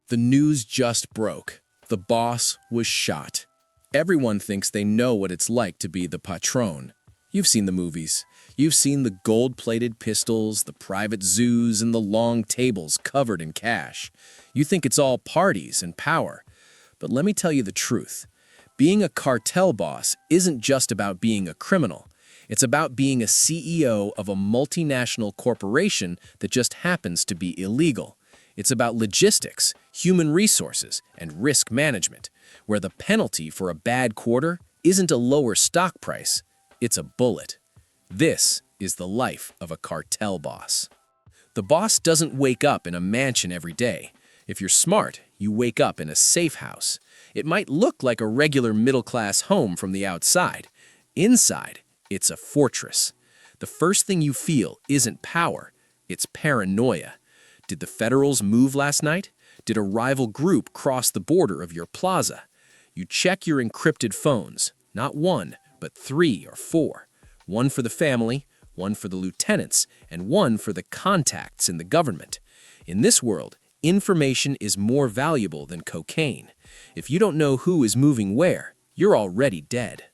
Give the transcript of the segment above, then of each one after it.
The news just broke. The boss was shot. Everyone thinks they know what it's like to be the patron. You've seen the movies. You've seen the gold-plated pistols, the private zoos, and the long tables covered in cash. You think it's all parties and power. But let me tell you the truth. Being a cartel boss isn't just about being a criminal. It's about being a CEO of a multinational corporation that just happens to be illegal. It's about logistics, human resources, and risk management, where the penalty for a bad quarter isn't a lower stock price, it's a bullet. This is the life of a cartel boss. The boss doesn't wake up in a mansion every day. If you're smart, you wake up in a safe house. It might look like a regular middle-class home from the outside. Inside, it's a fortress. The first thing you feel isn't power, it's paranoia. Did the Federals move last night? Did a rival group cross the border of your plaza? You check your encrypted phones, not one, but 3 or 4. One for the family, one for the lieutenants, and one for the contacts in the government. In this world, information is more valuable than cocaine. If you don't know who is moving where, you're already dead.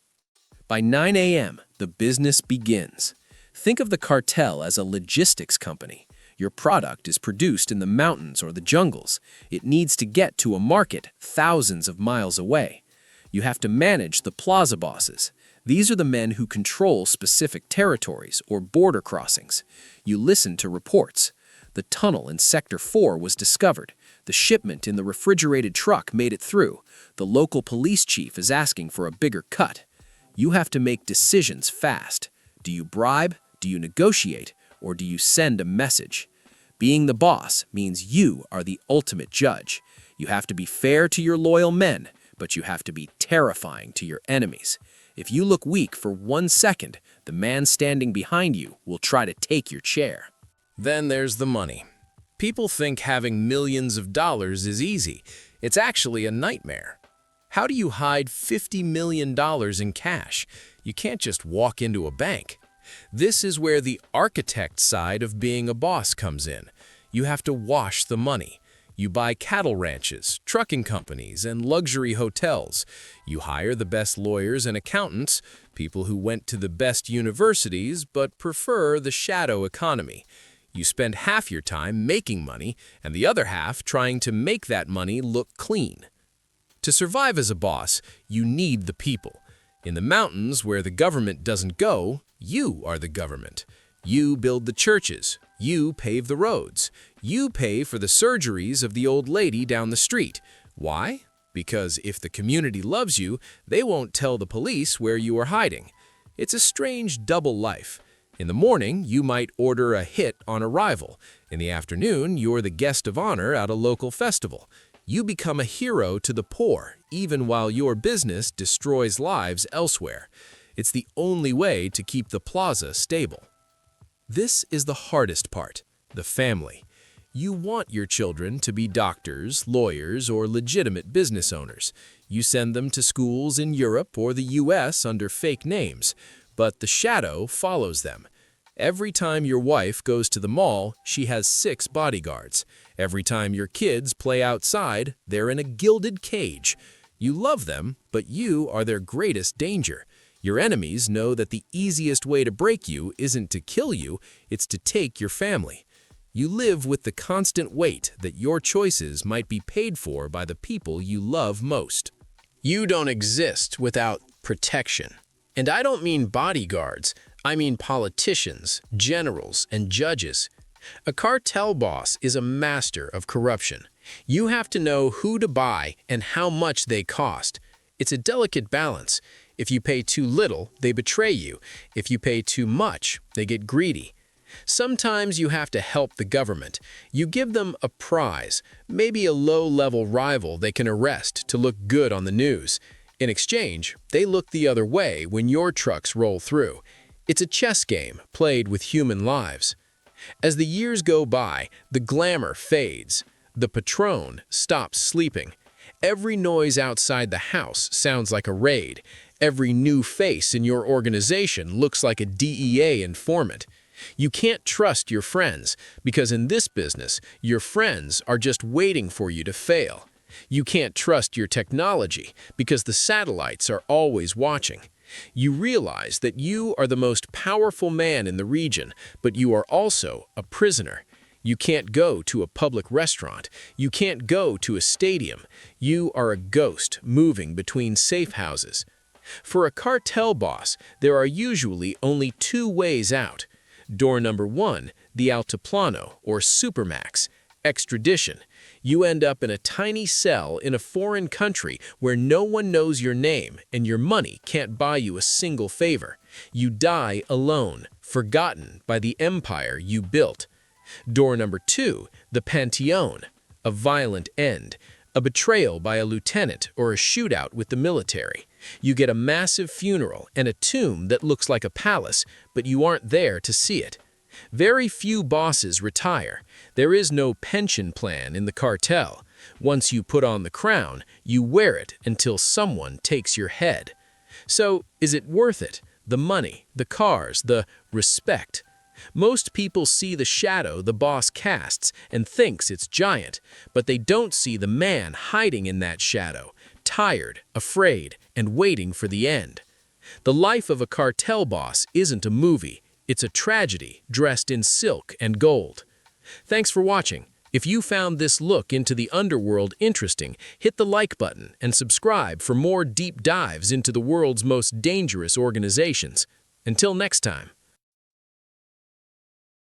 By 9 a.m., the business begins. Think of the cartel as a logistics company. Your product is produced in the mountains or the jungles. It needs to get to a market thousands of miles away. You have to manage the plaza bosses. These are the men who control specific territories or border crossings. You listen to reports. The tunnel in Sector 4 was discovered. The shipment in the refrigerated truck made it through. The local police chief is asking for a bigger cut. You have to make decisions fast. Do you bribe? Do you negotiate? Or do you send a message? Being the boss means you are the ultimate judge. You have to be fair to your loyal men, but you have to be terrifying to your enemies. If you look weak for 1 second, the man standing behind you will try to take your chair. Then there's the money. People think having millions of dollars is easy. It's actually a nightmare. How do you hide $50 million in cash? You can't just walk into a bank. This is where the architect side of being a boss comes in. You have to wash the money. You buy cattle ranches, trucking companies, and luxury hotels. You hire the best lawyers and accountants, people who went to the best universities but prefer the shadow economy. You spend half your time making money and the other half trying to make that money look clean. To survive as a boss, you need the people. In the mountains where the government doesn't go, you are the government. You build the churches. You pave the roads. You pay for the surgeries of the old lady down the street. Why? Because if the community loves you, they won't tell the police where you are hiding. It's a strange double life. In the morning, you might order a hit on arrival. In the afternoon, you're the guest of honor at a local festival. You become a hero to the poor, even while your business destroys lives elsewhere. It's the only way to keep the plaza stable. This is the hardest part, the family. You want your children to be doctors, lawyers, or legitimate business owners. You send them to schools in Europe or the US under fake names, but the shadow follows them. Every time your wife goes to the mall, she has 6 bodyguards. Every time your kids play outside, they're in a gilded cage. You love them, but you are their greatest danger. Your enemies know that the easiest way to break you isn't to kill you, it's to take your family. You live with the constant weight that your choices might be paid for by the people you love most. You don't exist without protection. And I don't mean bodyguards, I mean politicians, generals, and judges. A cartel boss is a master of corruption. You have to know who to buy and how much they cost. It's a delicate balance. If you pay too little, they betray you. If you pay too much, they get greedy. Sometimes you have to help the government. You give them a prize, maybe a low-level rival they can arrest to look good on the news. In exchange, they look the other way when your trucks roll through. It's a chess game played with human lives. As the years go by, the glamour fades. The patron stops sleeping. Every noise outside the house sounds like a raid. Every new face in your organization looks like a DEA informant. You can't trust your friends, because in this business, your friends are just waiting for you to fail. You can't trust your technology, because the satellites are always watching. You realize that you are the most powerful man in the region, but you are also a prisoner. You can't go to a public restaurant. You can't go to a stadium. You are a ghost moving between safe houses. For a cartel boss, there are usually only two ways out. Door number 1, the altiplano, or supermax, extradition. You end up in a tiny cell in a foreign country where no one knows your name and your money can't buy you a single favor. You die alone, forgotten by the empire you built. Door number 2, the Pantheon, a violent end, a betrayal by a lieutenant or a shootout with the military. You get a massive funeral and a tomb that looks like a palace, but you aren't there to see it. Very few bosses retire. There is no pension plan in the cartel. Once you put on the crown, you wear it until someone takes your head. So, is it worth it? The money, the cars, the respect? Most people see the shadow the boss casts and thinks it's giant, but they don't see the man hiding in that shadow, tired, afraid, and waiting for the end. The life of a cartel boss isn't a movie. It's a tragedy dressed in silk and gold. Thanks for watching. If you found this look into the underworld interesting, hit the like button and subscribe for more deep dives into the world's most dangerous organizations. Until next time.